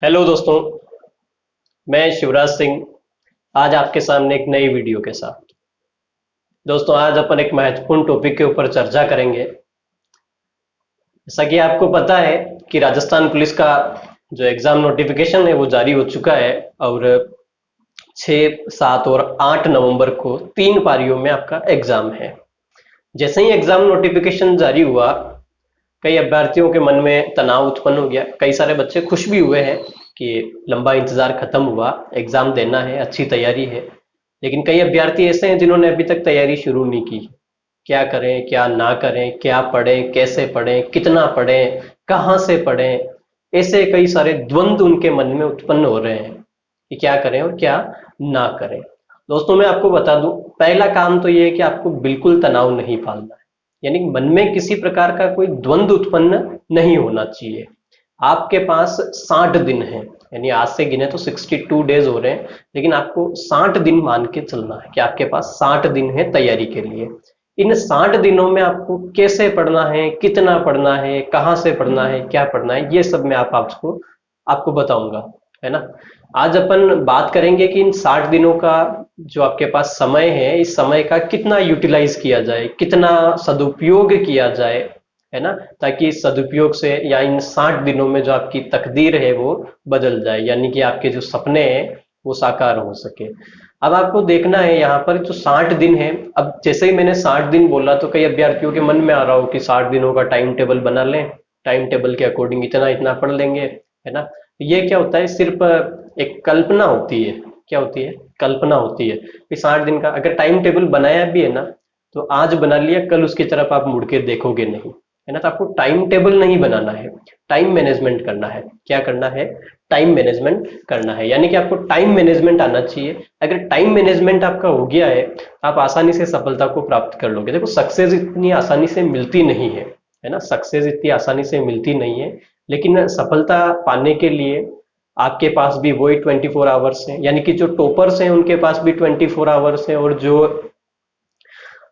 Hello दोस्तों, मैं शिवराज सिंह आज आपके सामने एक नई वीडियो के साथ। दोस्तों, आज अपन एक महत्वपूर्ण टॉपिक के ऊपर चर्चा करेंगे। जैसा कि आपको पता है कि राजस्थान पुलिस का जो एग्जाम नोटिफिकेशन है वो जारी हो चुका है और 6, 7 और 8 नवंबर को 3 पारियों में आपका एग्जाम है। जैसे ही एग्जाम नोटिफिकेशन जारी हुआ, कई अभ्यर्थियों के मन में तनाव उत्पन्न हो गया। कई सारे बच्चे खुश भी हुए हैं कि लंबा इंतजार खत्म हुआ, एग्जाम देना है, अच्छी तैयारी है। लेकिन कई अभ्यर्थी ऐसे हैं जिन्होंने अभी तक तैयारी शुरू नहीं की। क्या करें, क्या ना करें, क्या पढ़ें, कैसे पढ़ें, कितना पढ़ें, कहाँ से पढ़ें, ऐसे कई सारे द्वंद्व उनके मन में उत्पन्न हो रहे हैं कि क्या करें और क्या ना करें। दोस्तों, मैं आपको बता दूं, पहला काम तो ये है कि आपको बिल्कुल तनाव नहीं पालना है। यानी कि मन में किसी प्रकार का कोई द्वंद्व उत्पन्न नहीं होना चाहिए। आपके पास 60 दिन है, यानी आज से गिने तो 62 डेज हो रहे हैं, लेकिन आपको 60 दिन मान के चलना है कि आपके पास 60 दिन है तैयारी के लिए। इन 60 दिनों में आपको कैसे पढ़ना है, कितना पढ़ना है, कहाँ से पढ़ना है, क्या पढ़ना है, ये सब मैं आपको आपको बताऊंगा, है ना। आज अपन बात करेंगे कि इन 60 दिनों का जो आपके पास समय है, इस समय का कितना यूटिलाइज किया जाए, कितना सदुपयोग किया जाए, है ना, ताकि इस सदुपयोग से या इन 60 दिनों में जो आपकी तकदीर है वो बदल जाए, यानी कि आपके जो सपने हैं वो साकार हो सके। अब आपको देखना है यहाँ पर जो 60 दिन है। अब जैसे ही मैंने 60 दिन बोला तो कई अभ्यर्थियों के मन में आ रहा हो कि 60 दिनों का टाइम टेबल बना लें, टाइम टेबल के अकॉर्डिंग इतना इतना पढ़ लेंगे, है ना। ये क्या होता है, सिर्फ एक कल्पना होती है। क्या होती है? कल्पना होती है कि 60 दिन का अगर टाइम टेबल बनाया भी है ना, तो आज बना लिया, कल उसकी तरफ आप मुड़ के देखोगे नहीं, है ना। तो आपको टाइम टेबल नहीं बनाना है, टाइम मैनेजमेंट करना है। क्या करना है? टाइम मैनेजमेंट करना है, यानी कि आपको टाइम मैनेजमेंट आना चाहिए। अगर टाइम मैनेजमेंट आपका हो गया है, आप आसानी से सफलता को प्राप्त कर लोगे। देखो, सक्सेस इतनी आसानी से मिलती नहीं है ना। सक्सेस इतनी आसानी से मिलती नहीं है, लेकिन सफलता पाने के लिए आपके पास भी वही 24 आवर्स हैं। यानी कि जो टॉपर्स हैं उनके पास भी 24 आवर्स हैं, और जो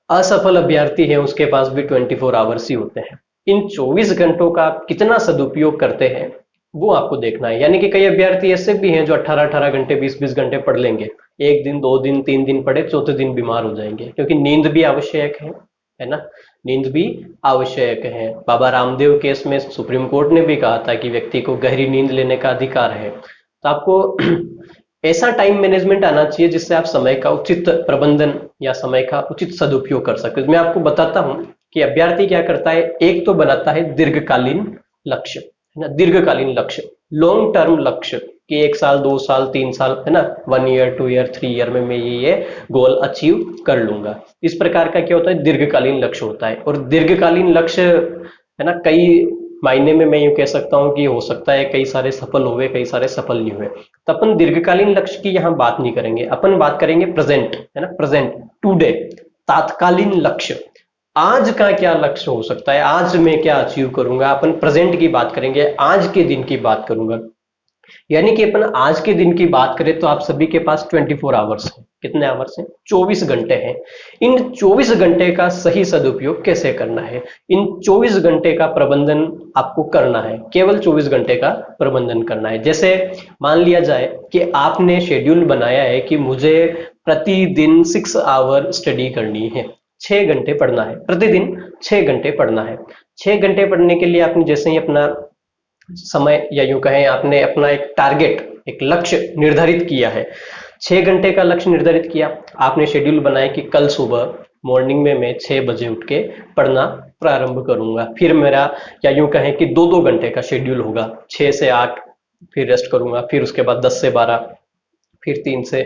असफल अभ्यर्थी है उसके पास भी 24 आवर्स ही होते हैं। इन 24 घंटों का आप कितना सदुपयोग करते हैं वो आपको देखना है। यानी कि कई अभ्यर्थी ऐसे भी हैं जो 18-18 घंटे, 20-20 घंटे पढ़ लेंगे। एक दिन, 2 दिन, 3 दिन पढ़े, चौथे दिन बीमार हो जाएंगे, क्योंकि नींद भी आवश्यक है ना। नींद भी आवश्यक है। बाबा रामदेव केस में सुप्रीम कोर्ट ने भी कहा था कि व्यक्ति को गहरी नींद लेने का अधिकार है। तो आपको ऐसा टाइम मैनेजमेंट आना चाहिए जिससे आप समय का उचित प्रबंधन या समय का उचित सदुपयोग कर सकते। मैं आपको बताता हूं कि अभ्यर्थी क्या करता है। एक तो बनाता है दीर्घकालीन लक्ष्य, है ना। दीर्घकालीन लक्ष्य, लॉन्ग टर्म लक्ष्य, कि 1 साल, 2 साल, 3 साल, है ना, 1 ईयर, 2 ईयर, 3 ईयर में मैं ये गोल अचीव कर लूंगा। इस प्रकार का क्या होता है? दीर्घकालीन लक्ष्य होता है। और दीर्घकालीन लक्ष्य, है ना, कई मायने में मैं यूं कह सकता हूं कि हो सकता है कई सारे सफल हुए, कई सारे सफल नहीं हुए। तो अपन दीर्घकालीन लक्ष्य की यहाँ बात नहीं करेंगे, अपन बात करेंगे प्रेजेंट, है ना, प्रेजेंट, टुडे, तात्कालीन लक्ष्य। आज का क्या लक्ष्य हो सकता है, आज मैं क्या अचीव करूंगा, अपन प्रेजेंट की बात करेंगे, आज के दिन की बात करूंगा। यानी कि अपन आज के दिन की बात करें तो आप सभी के पास 24 आवर्स हैं। कितने आवर्स हैं? 24 घंटे हैं। इन 24 घंटे का सही सदुपयोग कैसे करना है, इन 24 घंटे का प्रबंधन आपको करना है। केवल 24 घंटे का प्रबंधन करना है। जैसे मान लिया जाए कि आपने शेड्यूल बनाया है कि मुझे प्रतिदिन 6 आवर स्टडी करनी है, 6 घंटे पढ़ना है प्रतिदिन, 6 घंटे पढ़ना है। 6 घंटे पढ़ने के लिए आपने जैसे ही अपना समय, या यूं कहें आपने अपना एक टारगेट, एक लक्ष्य निर्धारित किया है, 6 घंटे का लक्ष्य निर्धारित किया, आपने शेड्यूल बनाया कि कल सुबह मॉर्निंग में मैं 6 बजे उठ के पढ़ना प्रारंभ करूंगा। फिर मेरा, या यूं कहें कि 2-2 घंटे का शेड्यूल होगा, 6 से 8, फिर रेस्ट करूंगा, फिर उसके बाद 10 से 12, फिर 3 से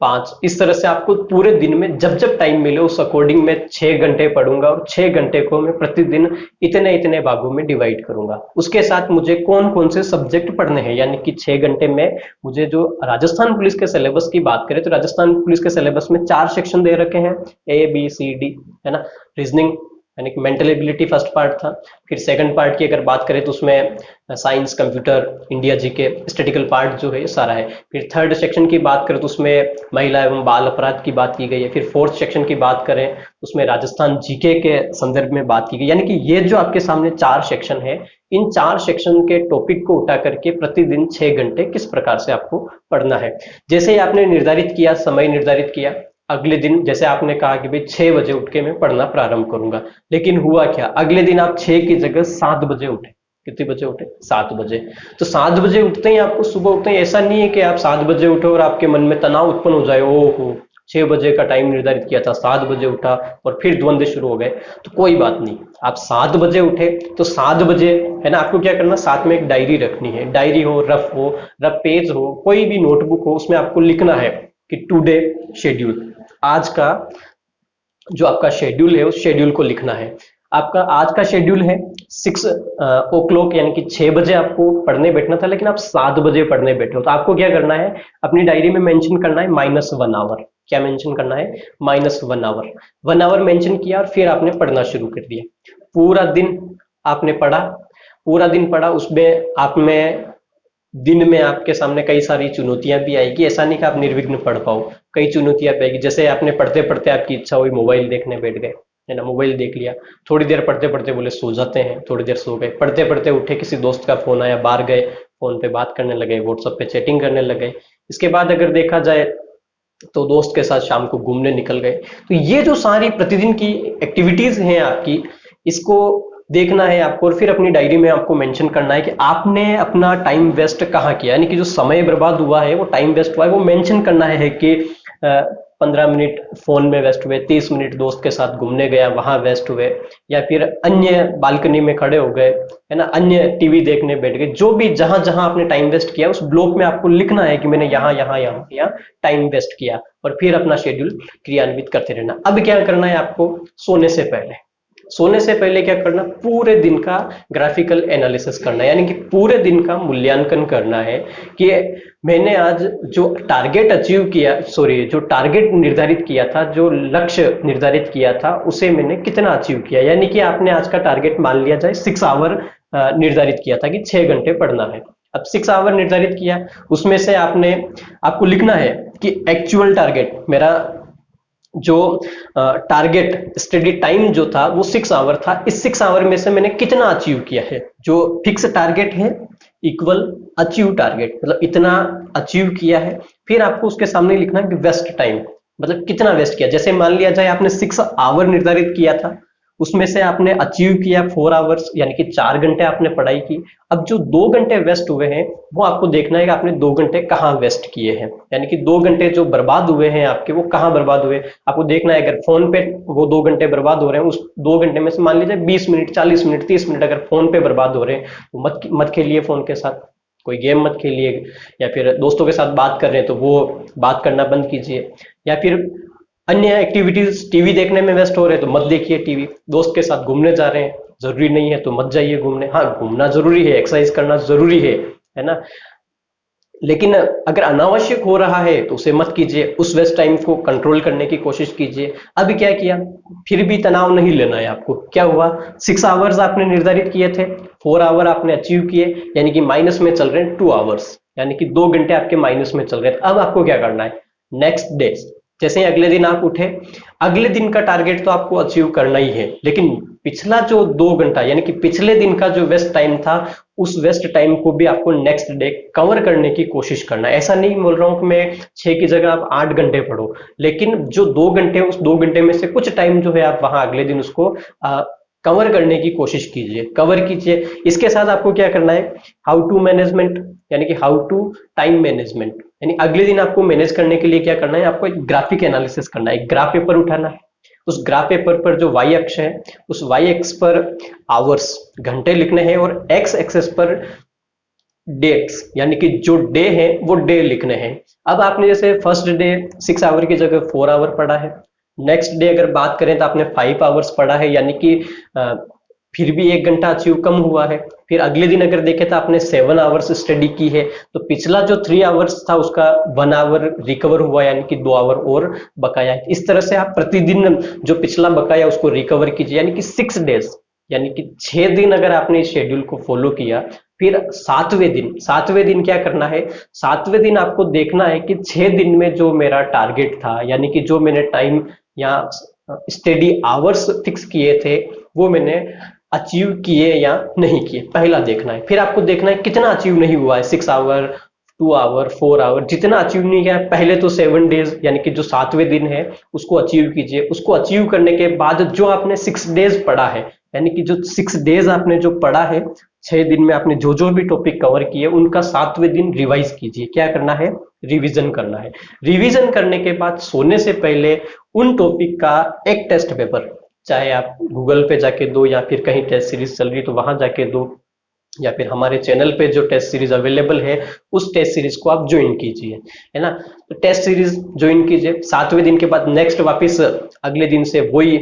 5। इस तरह से आपको पूरे दिन में जब जब टाइम मिले उस अकॉर्डिंग मैं 6 घंटे पढ़ूंगा, और 6 घंटे को मैं प्रतिदिन इतने इतने भागों में डिवाइड करूंगा। उसके साथ मुझे कौन कौन से सब्जेक्ट पढ़ने हैं, यानी कि 6 घंटे में मुझे, जो राजस्थान पुलिस के सिलेबस की बात करें तो राजस्थान पुलिस के सिलेबस में 4 सेक्शन दे रखे हैं, A B C D, है ना। रीजनिंग, यानी कि मेंटल एबिलिटी फर्स्ट पार्ट था। फिर सेकंड पार्ट की अगर बात करें तो उसमें science, computer, India GK, statistical part जो है ये सारा है। फिर थर्ड सेक्शन की बात करें तो उसमें महिला एवं बाल अपराध की बात की गई है। फिर फोर्थ सेक्शन की बात करें उसमें राजस्थान जीके के संदर्भ में बात की गई। यानी कि ये जो आपके सामने 4 सेक्शन है, इन 4 सेक्शन के टॉपिक को उठा करके प्रतिदिन 6 घंटे किस प्रकार से आपको पढ़ना है। जैसे ही आपने निर्धारित किया, समय निर्धारित किया, अगले दिन जैसे आपने कहा कि भाई 6 बजे उठ के मैं पढ़ना प्रारंभ करूंगा, लेकिन हुआ क्या, अगले दिन आप 6 की जगह 7 बजे उठे। कितने बजे उठे? 7 बजे। तो 7 बजे उठते ही आपको, सुबह उठते ही ऐसा नहीं है कि आप 7 बजे उठे और आपके मन में तनाव उत्पन्न हो जाए, ओहो 6 बजे का टाइम निर्धारित किया था, 7 बजे उठा और फिर द्वंद्व शुरू हो गए। तो कोई बात नहीं, आप 7 बजे उठे तो 7 बजे है ना, आपको क्या करना, साथ में एक डायरी रखनी है। डायरी हो, रफ पेज हो, कोई भी नोटबुक हो, उसमें आपको लिखना है कि टुडे शेड्यूल, आज का जो आपका शेड्यूल है उस शेड्यूल को लिखना है। आपका आज का शेड्यूल है 6 ओ क्लॉक, यानी कि 6 बजे आपको पढ़ने बैठना था, लेकिन आप 7 बजे पढ़ने बैठे हो। तो आपको क्या करना है, अपनी डायरी में मेंशन करना है -1 आवर। क्या मेंशन करना है? -1 आवर। 1 आवर मेंशन किया और फिर आपने पढ़ना शुरू कर दिया। पूरा दिन आपने पढ़ा, पूरा दिन पढ़ा, उसमें आप में दिन में आपके सामने कई सारी चुनौतियां भी आएगी। ऐसा नहीं कि आप निर्विघ्न पढ़ पाओ, कई चुनौतियां भी आएगी। जैसे आपने पढ़ते पढ़ते आपकी इच्छा हुई मोबाइल देखने बैठ गए, है ना, मोबाइल देख लिया, थोड़ी देर पढ़ते पढ़ते बोले सो जाते हैं, थोड़ी देर सो गए, पढ़ते पढ़ते उठे, किसी दोस्त का फोन आया, बाहर गए, फोन पे बात करने लगे, व्हाट्सएप पे चैटिंग करने लगे। इसके बाद अगर देखा जाए तो दोस्त के साथ शाम को घूमने निकल गए। तो ये जो सारी प्रतिदिन की एक्टिविटीज हैं आपकी, इसको देखना है आपको और फिर अपनी डायरी में आपको मेंशन करना है कि आपने अपना टाइम वेस्ट कहाँ किया, यानी कि जो समय बर्बाद हुआ है, वो टाइम वेस्ट हुआ है, वो मेंशन करना है कि 15 मिनट फोन में वेस्ट हुए, 30 मिनट दोस्त के साथ घूमने गया वहां वेस्ट हुए, या फिर अन्य बालकनी में खड़े हो गए, है ना, अन्य टीवी देखने बैठ गए। जो भी जहां जहां आपने टाइम वेस्ट किया उस ब्लॉक में आपको लिखना है कि मैंने यहाँ यहाँ यहाँ यहाँ टाइम वेस्ट किया, और फिर अपना शेड्यूल क्रियान्वित करते रहना। अब क्या करना है आपको, सोने से पहले, सोने से पहले क्या करना, पूरे दिन का ग्राफिकल एनालिसिस करना है, यानी कि पूरे दिन का मूल्यांकन करना है कि मैंने आज जो टारगेट अचीव किया, सॉरी, जो टारगेट निर्धारित किया था, जो लक्ष्य निर्धारित किया था, उसे मैंने कितना अचीव किया। यानी कि आपने आज का टारगेट मान लिया जाए 6 आवर निर्धारित किया था कि 6 घंटे पढ़ना है। अब 6 आवर निर्धारित किया, उसमें से आपको लिखना है कि एक्चुअल टारगेट मेरा, जो टारगेट स्टडी टाइम जो था वो 6 आवर था, इस 6 आवर में से मैंने कितना अचीव किया है। जो फिक्स टारगेट है इक्वल अचीव टारगेट, मतलब इतना अचीव किया है। फिर आपको उसके सामने लिखना है कि वेस्ट टाइम, मतलब कितना वेस्ट किया। जैसे मान लिया जाए आपने 6 आवर निर्धारित किया था, उसमें से आपने अचीव किया 4 आवर्स, यानी कि 4 घंटे आपने पढ़ाई की। अब जो 2 घंटे वेस्ट हुए हैं वो आपको देखना है कि आपने 2 घंटे कहाँ वेस्ट किए हैं, यानी कि 2 घंटे जो बर्बाद हुए हैं आपके, वो कहाँ बर्बाद हुए आपको देखना है। अगर फोन पे वो 2 घंटे बर्बाद हो रहे हैं, उस 2 घंटे में से मान लीजिए 20 मिनट, 40 मिनट, 30 मिनट अगर फोन पे बर्बाद हो रहे हैं, तो मत खेलिए फोन के साथ, कोई गेम मत खेलिए, या फिर दोस्तों के साथ बात कर रहे हैं तो वो बात करना बंद कीजिए, या फिर अन्य एक्टिविटीज, टीवी देखने में वेस्ट हो रहे हैं तो मत देखिए टीवी। दोस्त के साथ घूमने जा रहे हैं, जरूरी नहीं है तो मत जाइए घूमने। हाँ, घूमना जरूरी है, एक्सरसाइज करना जरूरी है ना, लेकिन अगर अनावश्यक हो रहा है तो उसे मत कीजिए, उस वेस्ट टाइम को कंट्रोल करने की कोशिश कीजिए। अभी क्या किया, फिर भी तनाव नहीं लेना है आपको। क्या हुआ, 6 आवर्स आपने निर्धारित किए थे, 4 आवर आपने अचीव किए, यानी कि माइनस में चल रहे हैं 2 आवर्स, यानी कि 2 घंटे आपके माइनस में चल रहे हैं। अब आपको क्या करना है, नेक्स्ट डे जैसे ही अगले दिन आप उठे, अगले दिन का टारगेट तो आपको अचीव करना ही है, लेकिन पिछला जो 2 घंटा, यानी कि पिछले दिन का जो वेस्ट टाइम था, उस वेस्ट टाइम को भी आपको नेक्स्ट डे कवर करने की कोशिश करना है। ऐसा नहीं बोल रहा हूं कि मैं 6 की जगह आप 8 घंटे पढ़ो, लेकिन जो 2 घंटे, उस 2 घंटे में से कुछ टाइम जो है आप वहां अगले दिन उसको कवर करने की कोशिश कीजिए, कवर कीजिए। इसके साथ आपको क्या करना है, हाउ टू मैनेजमेंट, यानी कि हाउ टू टाइम मैनेजमेंट, यानी अगले दिन आपको मैनेज करने के लिए क्या करना है, आपको एक ग्राफिक एनालिसिस करना है, एक ग्राफ पेपर उठाना है। उस ग्राफ पेपर पर जो वाई अक्ष है, उस वाई अक्ष पर आवर्स, घंटे लिखने हैं, और एक्स एक्सेस पर डेट्स, यानी कि जो डे है वो डे लिखने हैं। अब आपने जैसे फर्स्ट डे 6 आवर की जगह 4 आवर पढ़ा है, नेक्स्ट डे अगर बात करें तो आपने 5 आवर्स पढ़ा है, यानी कि फिर भी 1 घंटा अचीव कम हुआ है। फिर अगले दिन अगर देखे तो आपने 7 आवर्स स्टडी की है, तो पिछला जो 3 आवर्स था उसका 1 आवर रिकवर हुआ, यानी कि 2 आवर और बकाया है। इस तरह से आप प्रतिदिन जो पिछला बकाया उसको रिकवर कीजिए, यानी कि 6 डेज, यानी कि 6 दिन अगर आपने इस शेड्यूल को फॉलो किया, फिर सातवें दिन क्या करना है, सातवें दिन आपको देखना है कि 6 दिन में जो मेरा टारगेट था, यानी कि जो मैंने टाइम या स्टडी आवर्स फिक्स किए थे, वो मैंने अचीव किए या नहीं किए, पहला देखना है। फिर आपको देखना है कितना अचीव नहीं हुआ है, 6 आवर, 2 आवर, 4 आवर, जितना अचीव नहीं किया है, पहले तो 7 डेज यानी कि जो सातवें दिन है उसको अचीव कीजिए। उसको अचीव करने के बाद जो आपने 6 डेज पढ़ा है, यानी कि जो 6 डेज आपने जो पढ़ा है, 6 दिन में आपने जो जो भी टॉपिक कवर किए उनका सातवें दिन रिवाइज कीजिए। क्या करना है, रिवीजन करना है। रिवीजन करने के बाद सोने से पहले उन टॉपिक का एक टेस्ट पेपर, चाहे आप गूगल पे जाके दो या फिर कहीं टेस्ट सीरीज चल रही तो वहां जाके दो, या फिर हमारे चैनल पे जो टेस्ट सीरीज अवेलेबल है उस टेस्ट सीरीज को आप ज्वाइन कीजिए, है ना। तो टेस्ट सीरीज ज्वाइन कीजिए, सातवें दिन के बाद नेक्स्ट वापस अगले दिन से वही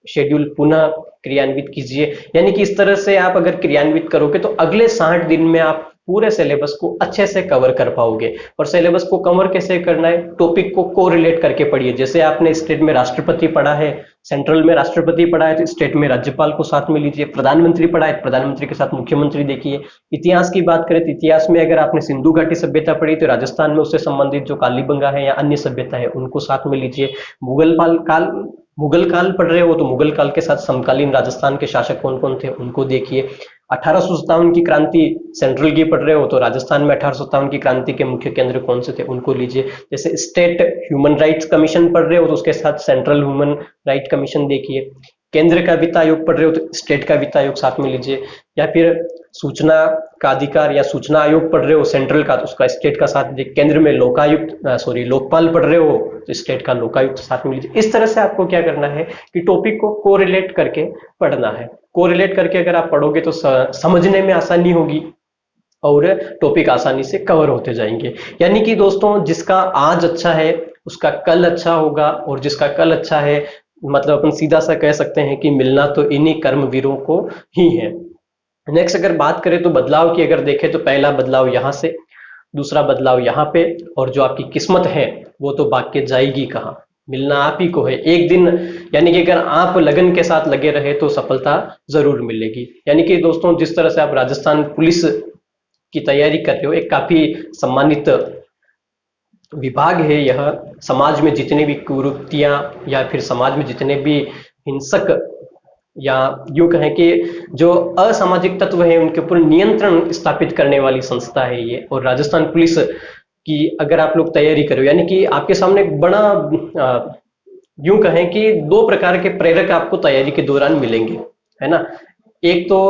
शेड्यूल पुनः क्रियान्वित कीजिए। यानी कि इस तरह से आप अगर क्रियान्वित करोगे तो अगले 60 दिन में आप पूरे सिलेबस को अच्छे से कवर कर पाओगे। और सिलेबस को कवर कैसे करना है, टॉपिक को कोरिलेट करके पढ़िए। जैसे आपने स्टेट में राष्ट्रपति पढ़ा है, सेंट्रल में राष्ट्रपति पढ़ा है, तो स्टेट में राज्यपाल को साथ में लीजिए। प्रधानमंत्री पढ़ा है, प्रधानमंत्री के साथ मुख्यमंत्री देखिए। इतिहास की बात करें तो इतिहास में अगर आपने सिंधु घाटी सभ्यता पढ़ी तो राजस्थान में उससे संबंधित जो कालीबंगा है या अन्य सभ्यता है उनको साथ में लीजिए। मुगल काल पढ़ रहे हो तो मुगल काल के साथ समकालीन राजस्थान के शासक कौन कौन थे उनको देखिए। 1857 की क्रांति सेंट्रल की पढ़ रहे हो तो राजस्थान में 1857 की क्रांति के मुख्य केंद्र कौन से थे उनको लीजिए। जैसे स्टेट ह्यूमन राइट्स कमीशन पढ़ रहे हो तो उसके साथ सेंट्रल ह्यूमन राइट कमीशन देखिए। केंद्र का वित्त आयोग पढ़ रहे हो तो स्टेट का वित्त आयोग साथ में लीजिए। या फिर सूचना का अधिकार या सूचना आयोग पढ़ रहे हो सेंट्रल का तो उसका स्टेट का साथ लीजिए। केंद्र में लोकपाल पढ़ रहे हो तो स्टेट का लोकायुक्त साथ में लीजिए। इस तरह से आपको क्या करना है कि टॉपिक को कोरिलेट करके पढ़ना है। कोरिलेट करके अगर आप पढ़ोगे तो समझने में आसानी होगी और टॉपिक आसानी से कवर होते जाएंगे। यानी कि दोस्तों, जिसका आज अच्छा है उसका कल अच्छा होगा, और जिसका कल अच्छा है मतलब अपन सीधा सा कह सकते हैं कि मिलना तो इन्हीं कर्मवीरों को ही है। नेक्स्ट अगर बात करें तो बदलाव की अगर देखें तो पहला बदलाव यहाँ से, दूसरा बदलाव यहाँ पे, और जो आपकी किस्मत है वो तो भाग के जाएगी कहाँ, मिलना आप ही को है एक दिन। यानी कि अगर आप लगन के साथ लगे रहे तो सफलता जरूर मिलेगी। यानी कि दोस्तों, जिस तरह से आप राजस्थान पुलिस की तैयारी कर रहे हो, एक काफी सम्मानित विभाग है यह। समाज में जितनी भी कुरीतियां या फिर समाज में जितने भी हिंसक या यूं कहें कि जो असामाजिक तत्व हैं उनके ऊपर नियंत्रण स्थापित करने वाली संस्था है ये। और राजस्थान पुलिस की अगर आप लोग तैयारी करो, यानी कि आपके सामने एक बड़ा यूं कहें कि 2 प्रकार के प्रेरक आपको तैयारी के दौरान मिलेंगे, है ना। एक तो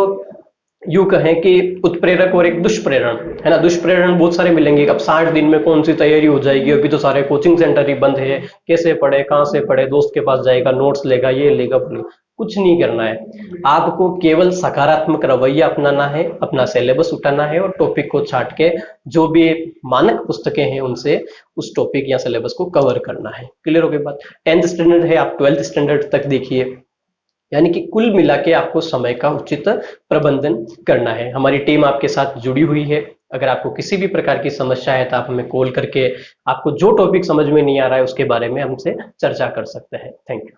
यूं कहें कि उत्प्रेरक और एक दुष्प्रेरण, है ना। दुष्प्रेरण बहुत सारे मिलेंगे। अब 60 दिन में कौन सी तैयारी हो जाएगी, अभी तो सारे कोचिंग सेंटर ही बंद है, कैसे पढ़े, कहाँ से पढ़े, दोस्त के पास जाएगा, नोट्स लेगा, ये लेगा, कुछ नहीं करना है। आपको केवल सकारात्मक रवैया अपनाना है, अपना सिलेबस उठाना है और टॉपिक को छाट के जो भी मानक पुस्तकें हैं उनसे उस टॉपिक या सिलेबस को कवर करना है। क्लियर हो गई बात। 10th स्टैंडर्ड है, आप 12th स्टैंडर्ड तक देखिए। यानी कि कुल मिला के आपको समय का उचित प्रबंधन करना है। हमारी टीम आपके साथ जुड़ी हुई है। अगर आपको किसी भी प्रकार की समस्या है तो आप हमें कॉल करके आपको जो टॉपिक समझ में नहीं आ रहा है उसके बारे में हमसे चर्चा कर सकते हैं। Thank you.